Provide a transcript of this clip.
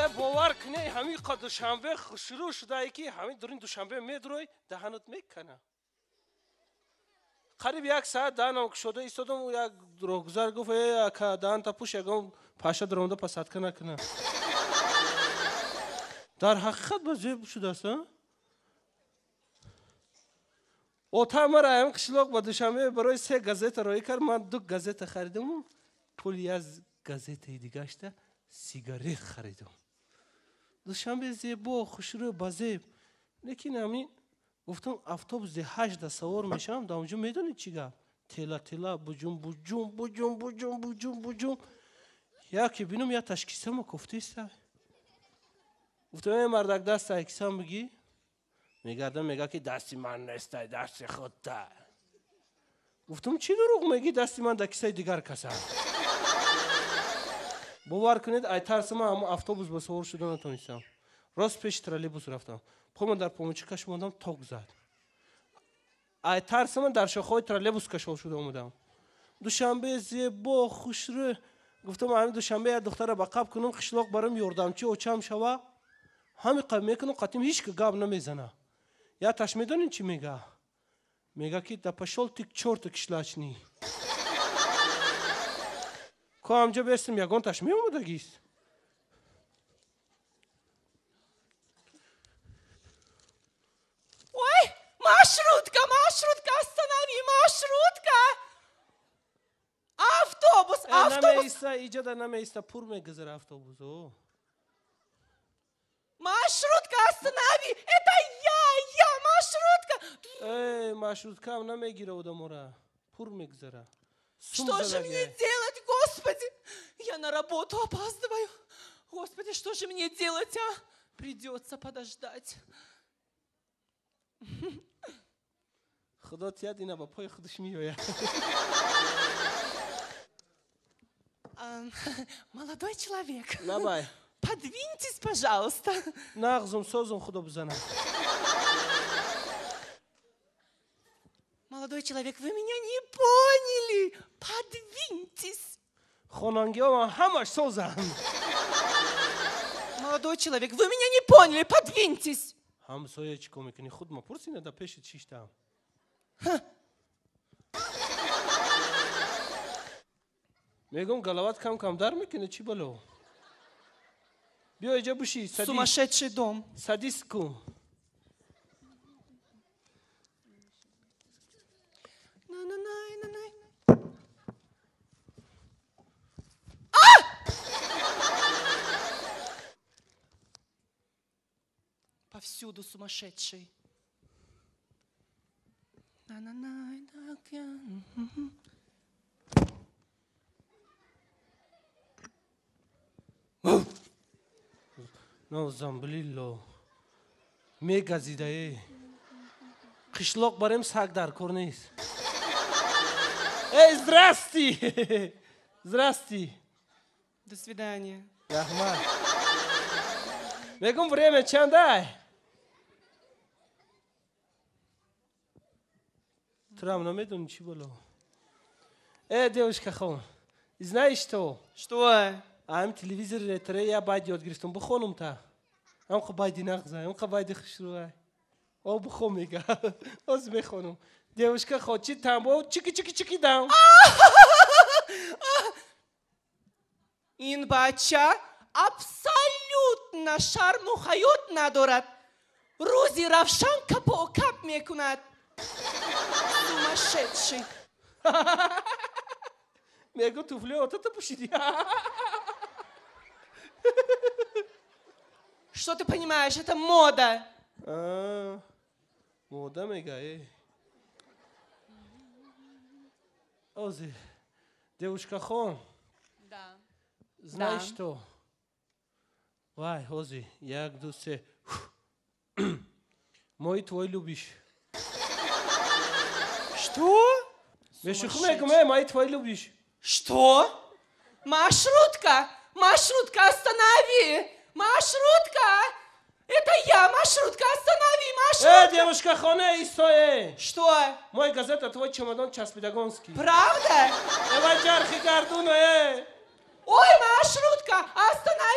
باور کنی همین قد دوشنبه شروع شده که همین دورین دوشنبه میدروی دهنت میکنه قریب 1 ساعت دهنم شده ایستادم و یک راهگذر گفت که دهن تا پوش یکم پاشا درونده پسات نکنه در حقیقت بزرگ شده است اوتا مرا همین قشلاق با دوشنبه برای 3 گازت رای کرد من 2 گازت خریدم و پولی از گازت دیگه اشته سیگارت خریدم دوشنبه زیبا خوشرو بازی لیکن همین گفتم اتوبوس 8 سوار میشم در اونجا میدونید چیگه تلا بجوم یکی بینم یا تشکیسم کفته است گفتم مردک دست اکسام بگی میگردم میگه که دستی من نیست دست خودت گفتم چی دروغ میگی دستی من در کیسه دیگر کسه باور کنید ای ترسم اما اتوبوس به سوار شدن نتونستم راست پیش ترالیبوس رفتم پامو در پاموچه کش موندم توق زد ای ترسم در شاخه ترالیبوس کشول شده اومدم دوشنبه زیبا خوشرو گفتم همین دوشنبه یک دختر به قاب کنم قشلاق برام یاردمچی اوچم شوه همین قاب میکنم قطیم هیچ که گاب نمیزنه یا تاش میدونین چی میگه میگه که دا پشول تیک چورت کشلاچنی که همجا بیستم یگان تاش میومدگیست Ой, маршрутка, останови, маршрутка! Автобус! نمیسته ایجا در نمیسته پر میگذره اتوبوسو Маршрутка, останови! Это я, маршрутка! ای маршрутка هم نمیگیره بودم را پر میگذره Что же мне делать, Господи? Я на работу опаздываю. Господи, что же мне делать, а? Придется подождать. خدا تیاد اینا با پای خودش میوید Молодой человек, نبای подвиньтесь, пожалуйста. نغزم سازم خدا بزنم Молодой человек, вы меня не поняли. Подвиньтесь. خانانگی ها همش سازم Молодой человек, вы меня не поняли. Подвиньтесь. همسایه چی کار میکنی خود ما پرسینه در پیش چیشتم میگم گلوات کم در میکنه چی بلو بیا اینجا بوشی Сумасшедший дом. سادیس کو Повсюду сумасшедший. نو زنبلیلو میگزیده ای قشلاق بریم سگ در کار نیست ای здрасти До свидания. رحمت میگم время چنده ترام نمیدونی چی بلو девушка خون знаешь что Что? ам телевизор ретре я باید یاد گرفتم بخونم تا ام خو باید نغزه ام خو باید خشروه او بخون میگه از میخونم девушка خود چی تنبو چیکی دام این بچه абсолютно شرموخیوت ندارد. روزی روشن کپ و کپ میکند. Сумасшедший. میگو توفلی آتا پوشیدی Что ты понимаешь? Это мода. мода میگه اوزی девушка خون Да. знаешь что вай اوزی 1 2 3 мой твой любишь Что? мой твой любишь Что? Маршрутка! Маршрутка, останови! Маршрутка! Это я, маршрутка, останови, маршрутка! девушка хоне истое Что? мой газета твой чемодан часпедагонский Правда? давай жархи гардуно Ой, маршрутка, останови!